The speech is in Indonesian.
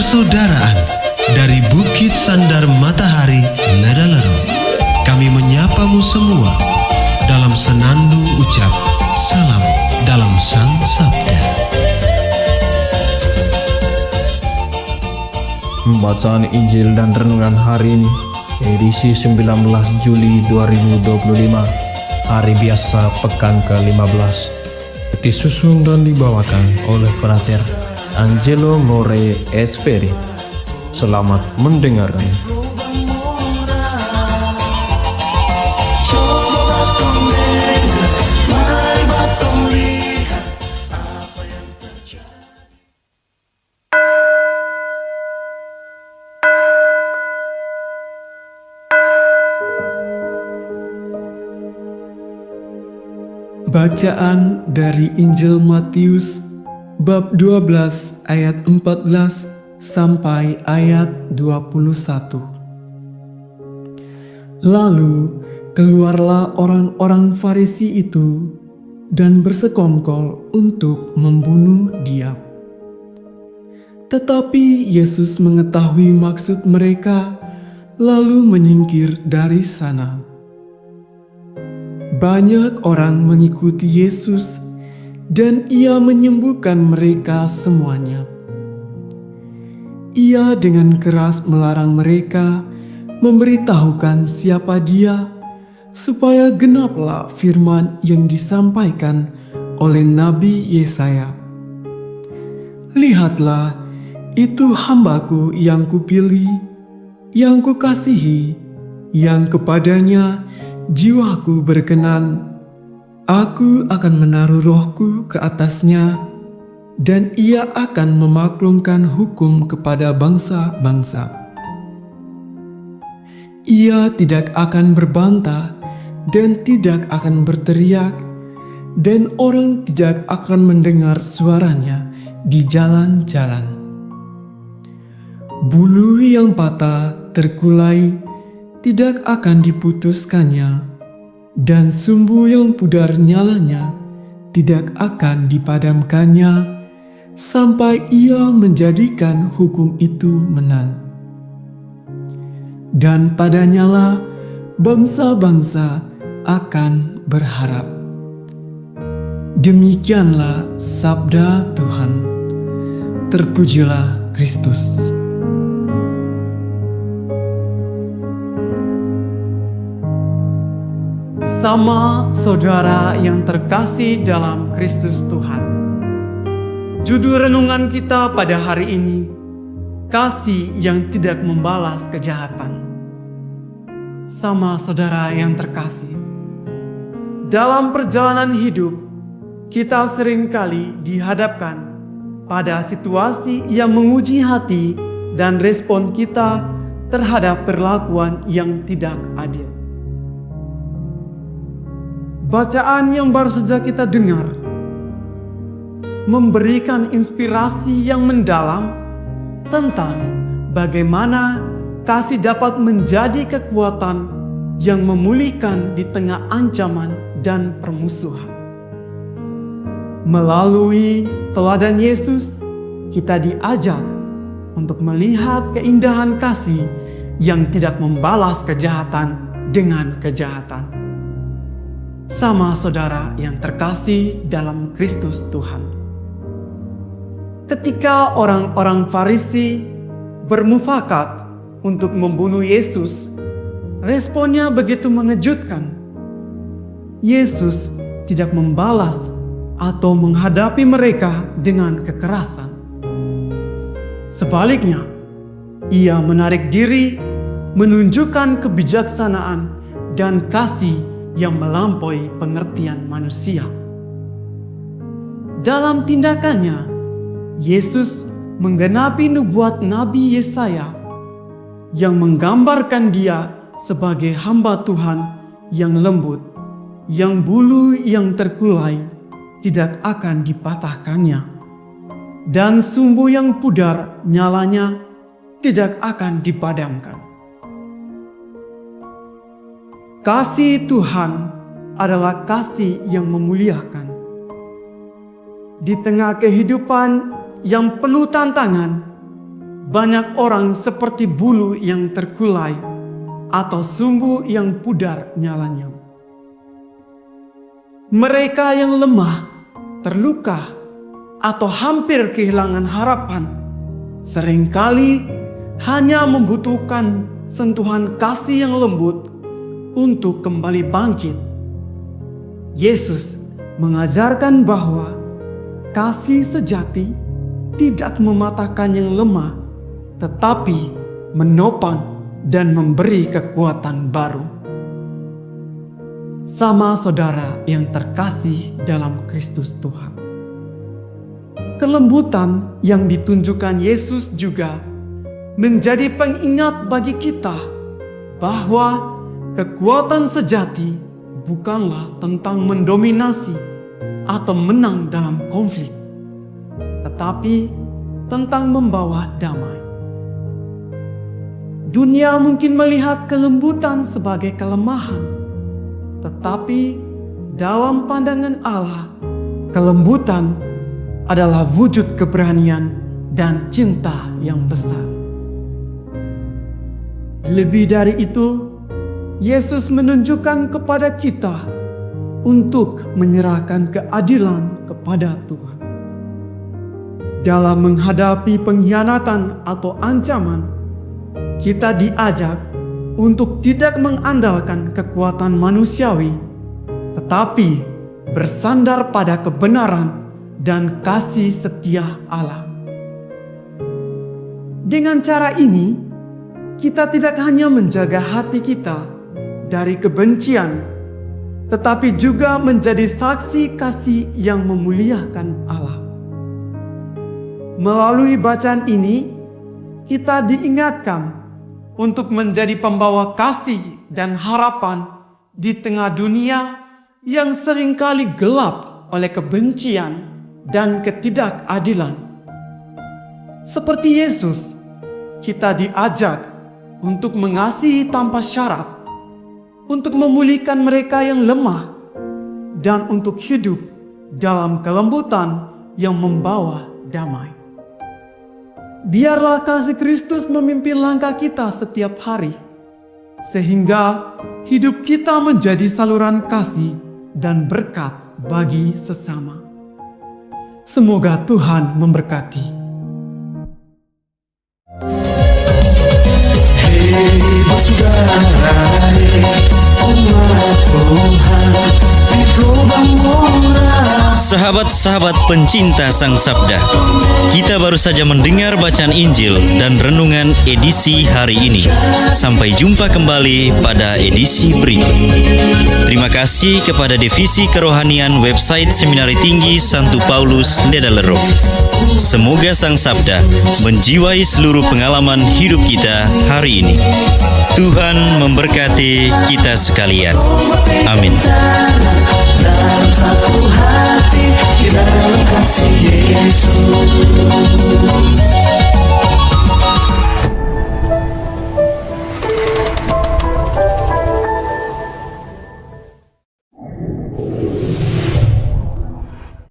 persaudaraan dari Bukit Sandar Matahari Ladalero. Kami menyapamu semua dalam senandung ucap salam dalam Sang Sabda. Bacaan Injil dan Renungan hari ini, edisi 19 Juli 2025, hari biasa pekan ke-15. Disusun dan dibawakan oleh Frater Angelo More Esferi. Selamat mendengarkan. Bacaan dari Injil Matius bab 12 ayat 14 sampai ayat 21. Lalu keluarlah orang-orang Farisi itu dan bersekongkol untuk membunuh Dia. Tetapi Yesus mengetahui maksud mereka, lalu menyingkir dari sana. Banyak orang mengikuti Yesus, dan Ia menyembuhkan mereka semuanya. Ia dengan keras melarang mereka memberitahukan siapa Dia, supaya genaplah firman yang disampaikan oleh Nabi Yesaya. Lihatlah, itu hamba-Ku yang Kupilih, yang Kukasihi, yang kepadanya jiwaku berkenan. Aku akan menaruh rohku ke atasnya, dan ia akan memaklumkan hukum kepada bangsa-bangsa. Ia tidak akan berbantah dan tidak akan berteriak, dan orang tidak akan mendengar suaranya di jalan-jalan. Bulu yang patah terkulai tidak akan diputuskannya, dan sumbu yang pudar nyalanya tidak akan dipadamkannya, sampai Ia menjadikan hukum itu menang. Dan padanyalah bangsa-bangsa akan berharap. Demikianlah sabda Tuhan. Terpujilah Kristus. Sama saudara yang terkasih dalam Kristus Tuhan. Judul renungan kita pada hari ini, kasih yang tidak membalas kejahatan. Sama saudara yang terkasih, dalam perjalanan hidup, kita seringkali dihadapkan pada situasi yang menguji hati dan respon kita terhadap perlakuan yang tidak adil. Bacaan yang baru saja kita dengar memberikan inspirasi yang mendalam tentang bagaimana kasih dapat menjadi kekuatan yang memulihkan di tengah ancaman dan permusuhan. Melalui teladan Yesus, kita diajak untuk melihat keindahan kasih yang tidak membalas kejahatan dengan kejahatan. Sama saudara yang terkasih dalam Kristus Tuhan. Ketika orang-orang Farisi bermufakat untuk membunuh Yesus, responnya begitu mengejutkan. Yesus tidak membalas atau menghadapi mereka dengan kekerasan. Sebaliknya, Ia menarik diri, menunjukkan kebijaksanaan dan kasih yang melampaui pengertian manusia. Dalam tindakannya, Yesus menggenapi nubuat Nabi Yesaya yang menggambarkan Dia sebagai hamba Tuhan yang lembut, yang bulu yang terkulai tidak akan dipatahkannya, dan sumbu yang pudar nyalanya tidak akan dipadamkan. Kasih Tuhan adalah kasih yang memuliakan. Di tengah kehidupan yang penuh tantangan, banyak orang seperti bulu yang terkulai atau sumbu yang pudar nyalanya. Mereka yang lemah, terluka, atau hampir kehilangan harapan seringkali hanya membutuhkan sentuhan kasih yang lembut untuk kembali bangkit. Yesus mengajarkan bahwa kasih sejati tidak mematahkan yang lemah, tetapi menopang dan memberi kekuatan baru. Sama saudara yang terkasih dalam Kristus Tuhan, kelembutan yang ditunjukkan Yesus juga menjadi pengingat bagi kita bahwa kekuatan sejati bukanlah tentang mendominasi atau menang dalam konflik, tetapi tentang membawa damai. Dunia mungkin melihat kelembutan sebagai kelemahan, tetapi dalam pandangan Allah, kelembutan adalah wujud keberanian dan cinta yang besar. Lebih dari itu, Yesus menunjukkan kepada kita untuk menyerahkan keadilan kepada Tuhan. Dalam menghadapi pengkhianatan atau ancaman, kita diajak untuk tidak mengandalkan kekuatan manusiawi, tetapi bersandar pada kebenaran dan kasih setia Allah. Dengan cara ini, kita tidak hanya menjaga hati kita dari kebencian, tetapi juga menjadi saksi kasih yang memuliakan Allah. Melalui bacaan ini, kita diingatkan untuk menjadi pembawa kasih dan harapan di tengah dunia yang seringkali gelap oleh kebencian dan ketidakadilan. Seperti Yesus, kita diajak untuk mengasihi tanpa syarat, untuk memulihkan mereka yang lemah, dan untuk hidup dalam kelembutan yang membawa damai. Biarlah kasih Kristus memimpin langkah kita setiap hari, sehingga hidup kita menjadi saluran kasih dan berkat bagi sesama. Semoga Tuhan memberkati. Hei saudara, umat Tuhan di gelombang murah. Sahabat-sahabat pencinta Sang Sabda, kita baru saja mendengar bacaan Injil dan renungan edisi hari ini. Sampai jumpa kembali pada edisi berikut. Terima kasih kepada Divisi Kerohanian website Seminari Tinggi Santo Paulus Nedalero. Semoga Sang Sabda menjiwai seluruh pengalaman hidup kita hari ini. Tuhan memberkati kita sekalian. Amin. Dalam satu hati, di dalam kasih Yesus.